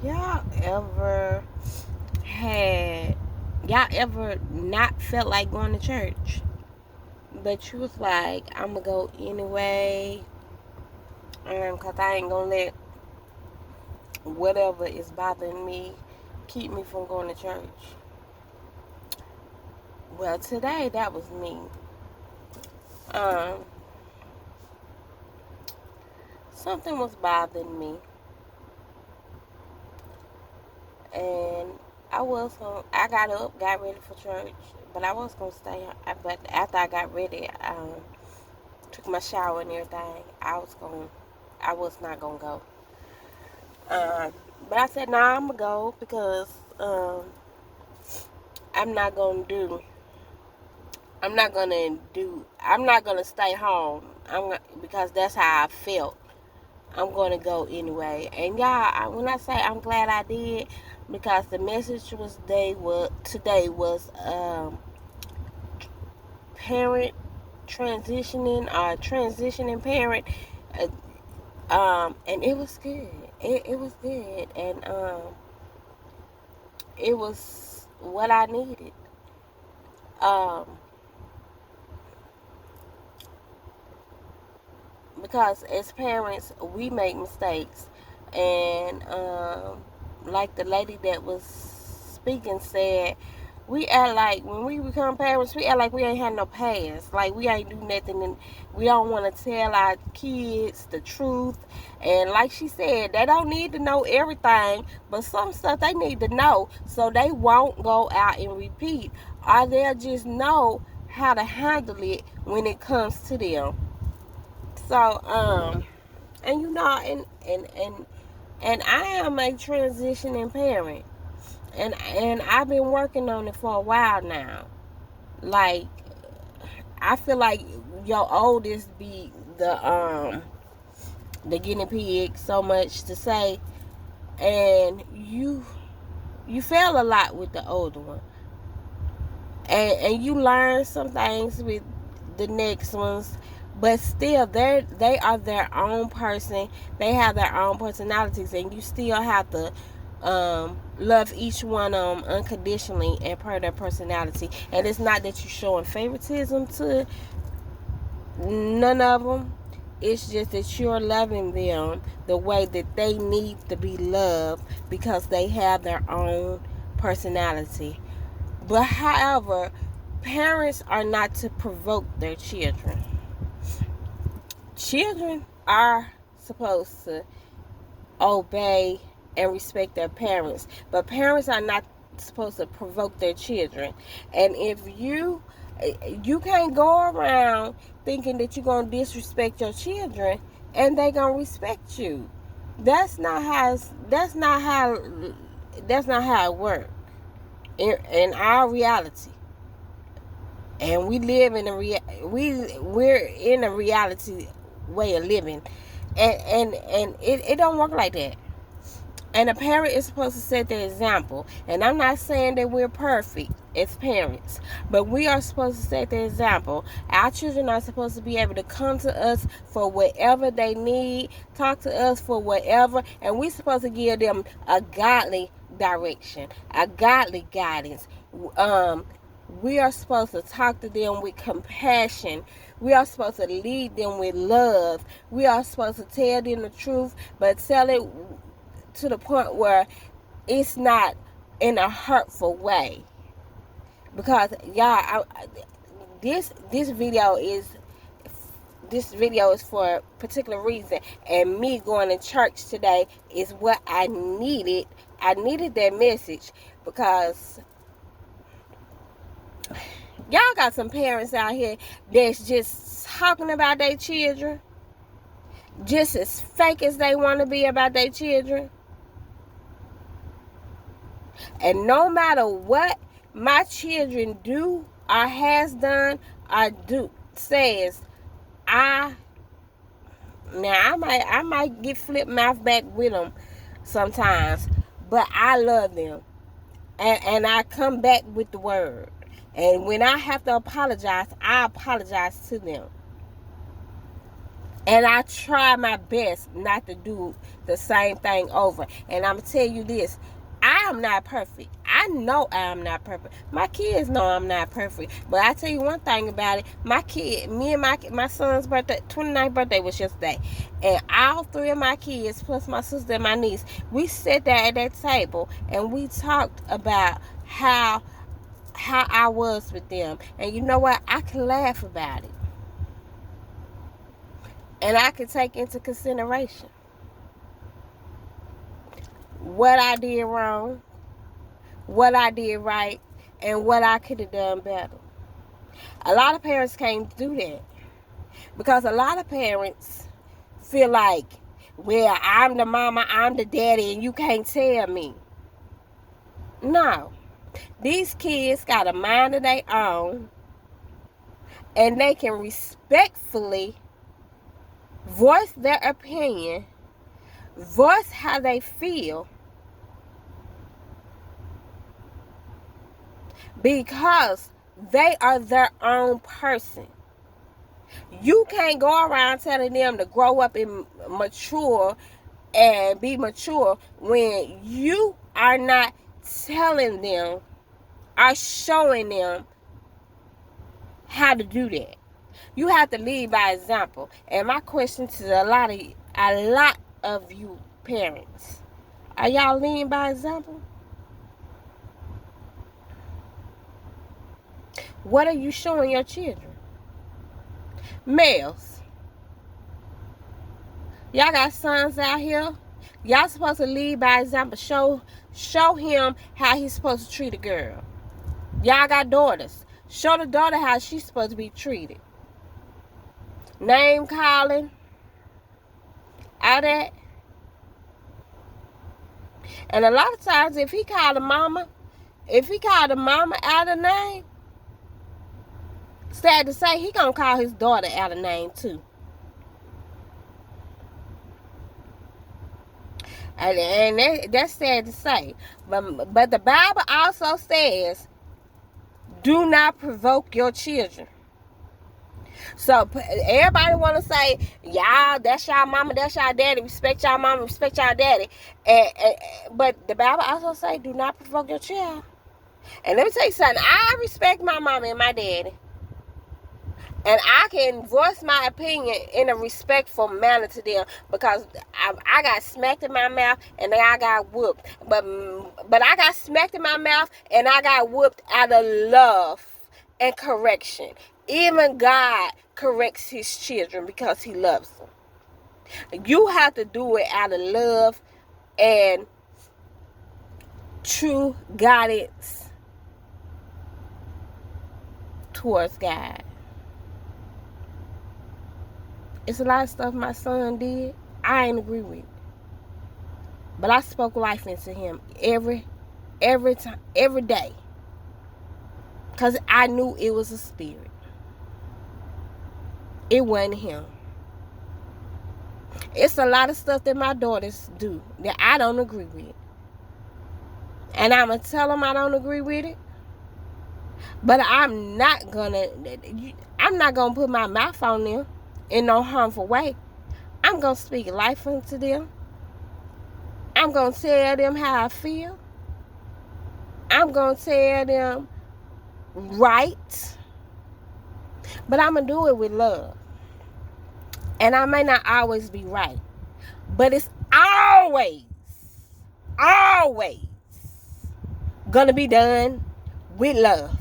Y'all ever had, y'all ever not felt like going to church, but you was like, I'm gonna go anyway, cause I ain't gonna let whatever is bothering me keep me from going to church? Well, today that was me. Um, Something was bothering me, and I got up, got ready for church, but I was gonna stay. But after I got ready, took my shower and everything, I was not gonna go. Um, but I said, nah, I'm gonna go because I'm not gonna do. I'm not gonna stay home. Because that's how I felt. I'm gonna go anyway. And y'all, when I say I'm glad I did, because the message today was parent transitioning or transitioning parent, and it was good. It was good, and it was what I needed. Um, because as parents, we make mistakes, and like the lady that was speaking said, we act like when we become parents, we act like we ain't had no past, like we ain't do nothing, and we don't want to tell our kids the truth. And like she said, they don't need to know everything, but some stuff they need to know so they won't go out and repeat, or they'll just know how to handle it when it comes to them. So, and and I am a transitioning parent, and I've been working on it for a while now. Like, I feel like your oldest be the guinea pig, so much to say, and you fail a lot with the older one, and you learn some things with the next ones, but still they are their own person. They have their own personalities, and you still have to love each one of them unconditionally and per their personality. And it's not that you're showing favoritism to none of them. It's just that you're loving them the way that they need to be loved, because they have their own personality. But however, parents are not to provoke their children. Children are supposed to obey and respect their parents, but parents are not supposed to provoke their children. And if you can't go around thinking that you're going to disrespect your children and they going to respect you. That's not how it works in our reality. And we live in we're in a reality way of living, and it don't work like that. And a parent is supposed to set the example. And I'm not saying that we're perfect as parents, but we are supposed to set the example. Our children are supposed to be able to come to us for whatever they need, talk to us for whatever, and we're supposed to give them a godly direction, a godly guidance. We are supposed to talk to them with compassion. We are supposed to lead them with love. We are supposed to tell them the truth, but tell it to the point where it's not in a hurtful way. Because y'all, this video is for a particular reason, and me going to church today is what I needed. I needed that message, because y'all got some parents out here that's just talking about their children, just as fake as they want to be about their children. And no matter what my children do or has done or says, I now I might get flip mouth back with them sometimes, but I love them, and I come back with the word. And when I have to apologize, I apologize to them. And I try my best not to do the same thing over. And I'm going to tell you this. I am not perfect. I know I am not perfect. My kids know I'm not perfect. But I tell you one thing about it. Me and my son's birthday, 29th birthday was yesterday. And all three of my kids, plus my sister and my niece, we sat there at that table and we talked about how I was with them. And you know what? I can laugh about it. And I can take into consideration what I did wrong, what I did right, and what I could have done better. A lot of parents can't do that because a lot of parents feel like, well, I'm the mama, I'm the daddy, and you can't tell me. No. These kids got a mind of their own, and they can respectfully voice their opinion, voice how they feel, because they are their own person. You can't go around telling them to grow up and mature and be mature when you are not telling them or showing them how to do that. You have to lead by example. And my question to a lot of you parents, are y'all leading by example? What are you showing your children? Males, y'all got sons out here. Y'all supposed to lead by example. Show him how he's supposed to treat a girl. Y'all got daughters. Show the daughter how she's supposed to be treated. Name calling. All that. And a lot of times if he called the mama out of name, sad to say, he gonna call his daughter out of name too. And that's sad to say. But the Bible also says, do not provoke your children. So everybody want to say, y'all, that's y'all mama, that's y'all daddy. Respect y'all mama, respect y'all daddy. But the Bible also say, do not provoke your child. And let me tell you something. I respect my mama and my daddy. And I can voice my opinion in a respectful manner to them because I got smacked in my mouth and then I got whooped. But I got smacked in my mouth and I got whooped out of love and correction. Even God corrects his children because he loves them. You have to do it out of love and true guidance towards God. It's a lot of stuff my son did I ain't agree with. But I spoke life into him every time, every day. Because I knew it was a spirit. It wasn't him. It's a lot of stuff that my daughters do that I don't agree with. And I'm going to tell them I don't agree with it. But I'm not going to put my mouth on them in no harmful way. I'm going to speak life into them. I'm going to tell them how I feel. I'm going to tell them right. But I'm going to do it with love. And I may not always be right. But it's always going to be done with love.